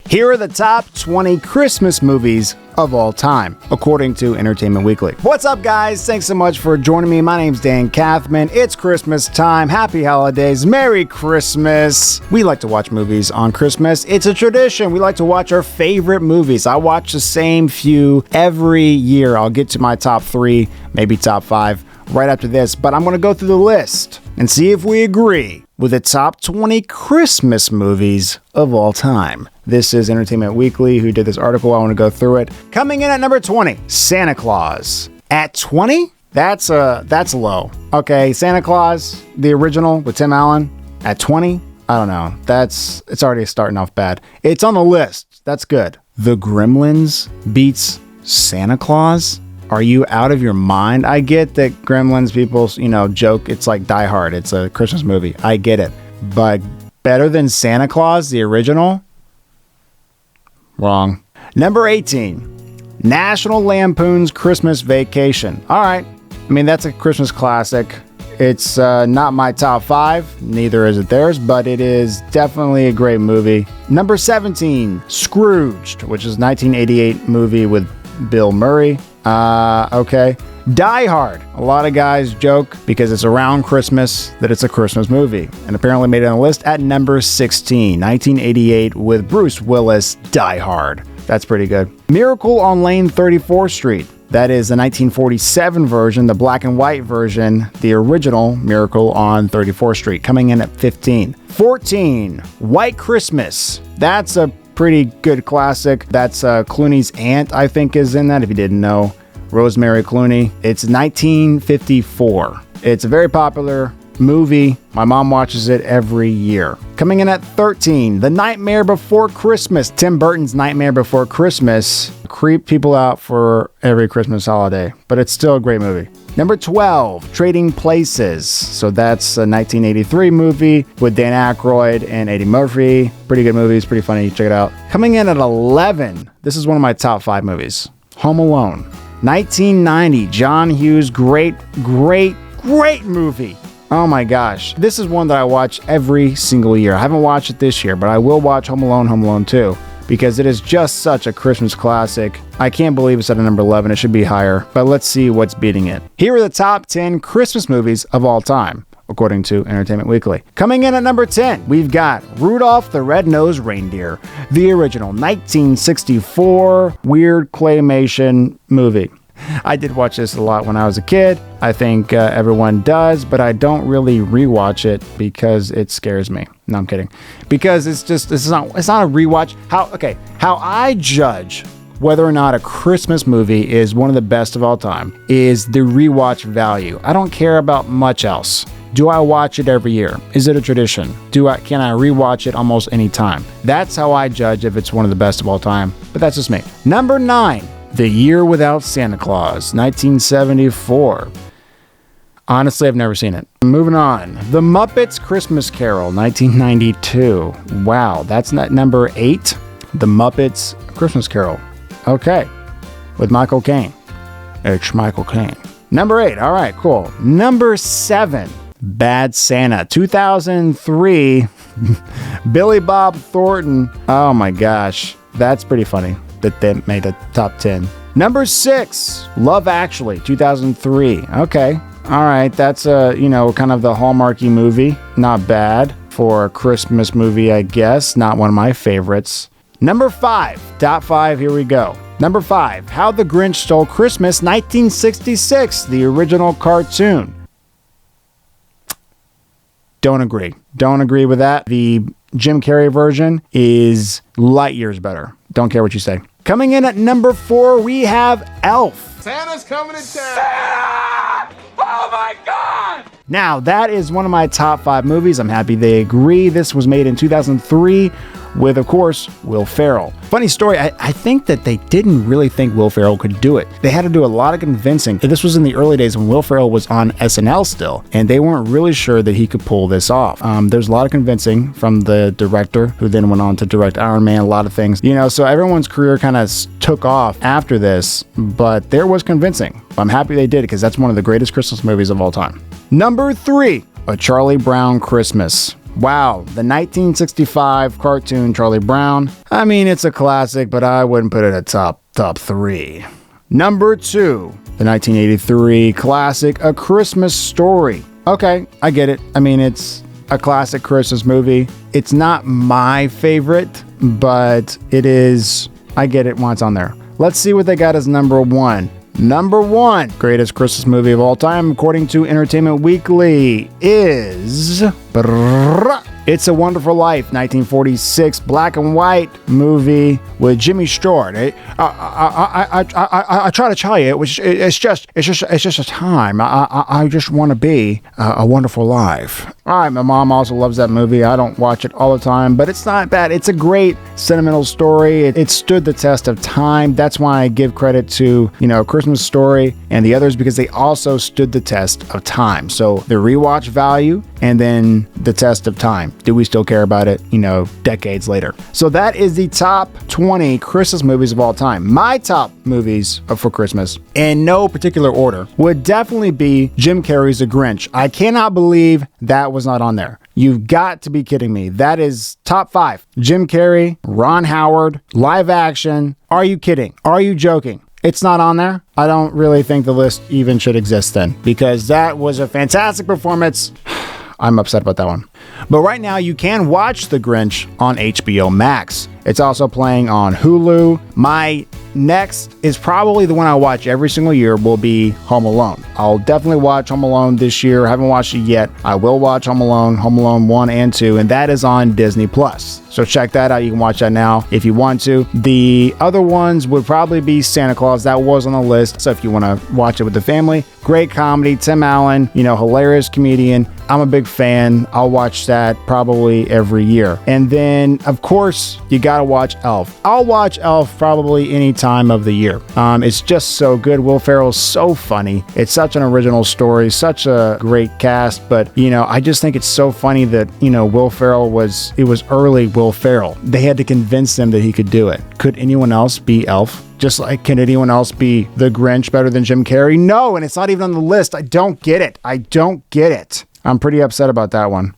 Here are the top 20 Christmas movies of all time, according to Entertainment Weekly. What's up, guys? Thanks so much for joining me. My name's Dan Kathman. It's Christmas time. Happy holidays. Merry Christmas. We like to watch movies on Christmas. It's a tradition. We like to watch our favorite movies. I watch the same few every year. I'll get to my top 3, maybe top 5 right after this, but I'm going to go through the list and see if we agree with the top 20 Christmas movies of all time. This is Entertainment Weekly who did this article. I want to go through it. Coming in at number 20, Santa Claus. At 20? That's low. Okay, Santa Claus, the original with Tim Allen, at 20? I don't know. It's already starting off bad. It's on the list. That's good. The Gremlins beats Santa Claus? Are you out of your mind? I get that Gremlins people, joke it's like Die Hard. It's a Christmas movie. I get it. But better than Santa Claus, the original? Wrong. Number 18, National Lampoon's Christmas Vacation. All right. I mean, that's a Christmas classic. It's not my top 5. Neither is it theirs, but it is definitely a great movie. Number 17, Scrooged, which is a 1988 movie with Bill Murray. Okay. Die Hard. A lot of guys joke because it's around Christmas that it's a Christmas movie, and apparently made it on the list at number 16, 1988 with Bruce Willis, Die Hard. That's pretty good. Miracle on Lane 34th Street. That is the 1947 version, the black and white version, the original Miracle on 34th Street, coming in at 15. 14, White Christmas. That's a pretty good classic. That's Clooney's aunt, I think, is in that, if you didn't know. Rosemary Clooney. It's 1954. It's a very popular movie. My mom watches it every year. Coming in at 13, The Nightmare Before Christmas. Tim Burton's Nightmare Before Christmas creep people out for every Christmas holiday, but it's still a great movie. Number 12, Trading Places. So that's a 1983 movie with Dan Aykroyd and Eddie Murphy. Pretty good movie. It's pretty funny. Check it out. Coming in at 11, this is one of my top 5 movies. Home Alone. 1990, John Hughes. Great movie. Oh my gosh. This is one that I watch every single year. I haven't watched it this year, but I will watch Home Alone 2, because it is just such a Christmas classic. I can't believe it's at a number 11. It should be higher, but let's see what's beating it. Here are the top 10 Christmas movies of all time, according to Entertainment Weekly. Coming in at number 10, we've got Rudolph the Red-Nosed Reindeer, the original 1964 weird claymation movie. I did watch this a lot when I was a kid. I think everyone does, but I don't really rewatch it because it scares me. No, I'm kidding. Because it's not a rewatch. How I judge whether or not a Christmas movie is one of the best of all time is the rewatch value. I don't care about much else. Do I watch it every year? Is it a tradition? Can I rewatch it almost any time? That's how I judge if it's one of the best of all time, but that's just me. Number 9, The Year Without Santa Claus, 1974. Honestly, I've never seen it. Moving on. The Muppets Christmas Carol, 1992. Wow, that's not number 8. The Muppets Christmas Carol. Okay. With Michael Caine. It's Michael Caine. Number 8. All right, cool. Number 7. Bad Santa, 2003. Billy Bob Thornton. Oh my gosh. That's pretty funny that they made the top 10. Number 6. Love Actually, 2003. Okay. All right. That's kind of the Hallmarky movie. Not bad for a Christmas movie, I guess. Not one of my favorites. Number 5. Top 5. Here we go. Number 5. How the Grinch Stole Christmas, 1966. The original cartoon. Don't agree. Don't agree with that. The Jim Carrey version is light years better. Don't care what you say. Coming in at number 4, we have Elf. Santa's coming to town. Santa! Oh my God! Now, that is one of my top 5 movies. I'm happy they agree. This was made in 2003 with, of course, Will Ferrell. Funny story, I think that they didn't really think Will Ferrell could do it. They had to do a lot of convincing. This was in the early days when Will Ferrell was on SNL still, and they weren't really sure that he could pull this off. There's a lot of convincing from the director, who then went on to direct Iron Man, a lot of things. So everyone's career kind of took off after this, but there was convincing. I'm happy they did it, because that's one of the greatest Christmas movies of all time. Number 3, A Charlie Brown Christmas. Wow, the 1965 cartoon Charlie Brown. I mean, it's a classic, but I wouldn't put it at top 3. Number 2, the 1983 classic A Christmas Story. Okay, I get it. I mean, it's a classic Christmas movie. It's not my favorite, but it is. I get it once on there. Let's see what they got as number 1. Number 1, greatest Christmas movie of all time, according to Entertainment Weekly, is It's a Wonderful Life, 1946 black and white movie with Jimmy Stewart. I try to tell you, it's just a time. I just want to be a wonderful life. All right, my mom also loves that movie. I don't watch it all the time, but it's not bad. It's a great sentimental story. It stood the test of time. That's why I give credit to, Christmas Story and the others, because they also stood the test of time. So the rewatch value and then the test of time. Do we still care about it, decades later? So that is the top 20 Christmas movies of all time. My top movies for Christmas, in no particular order, would definitely be Jim Carrey's The Grinch. I cannot believe that was not on there. You've got to be kidding me. That is top 5. Jim Carrey, Ron Howard, live action. Are you kidding? Are you joking? It's not on there. I don't really think the list even should exist then, because that was a fantastic performance. I'm upset about that one. But right now you can watch The Grinch on HBO Max. It's also playing on Hulu. My next is probably the one I watch every single year will be Home Alone. I'll definitely watch Home Alone this year. I haven't watched it yet. I will watch Home Alone 1 and 2, and that is on Disney Plus. So check that out. You can watch that now if you want to. The other ones would probably be Santa Claus. That was on the list. So if you want to watch it with the family, great comedy. Tim Allen, hilarious comedian. I'm a big fan. I'll watch that probably every year. And then, of course, you got to watch Elf. I'll watch Elf probably any time of the year. It's just so good. Will Ferrell's so funny. It's such an original story, such a great cast. But, I just think it's so funny that, Will Ferrell it was early Will Ferrell. They had to convince him that he could do it. Could anyone else be Elf? Just like, can anyone else be The Grinch better than Jim Carrey? No, and it's not even on the list. I don't get it. I'm pretty upset about that one.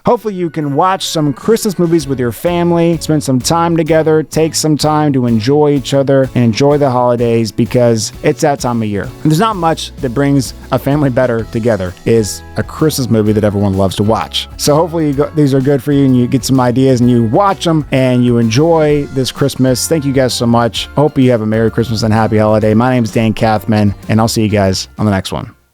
Hopefully you can watch some Christmas movies with your family, spend some time together, take some time to enjoy each other and enjoy the holidays, because it's that time of year. And there's not much that brings a family better together is a Christmas movie that everyone loves to watch. So hopefully these are good for you and you get some ideas and you watch them and you enjoy this Christmas. Thank you guys so much. Hope you have a Merry Christmas and Happy Holiday. My name is Dan Kathman, and I'll see you guys on the next one.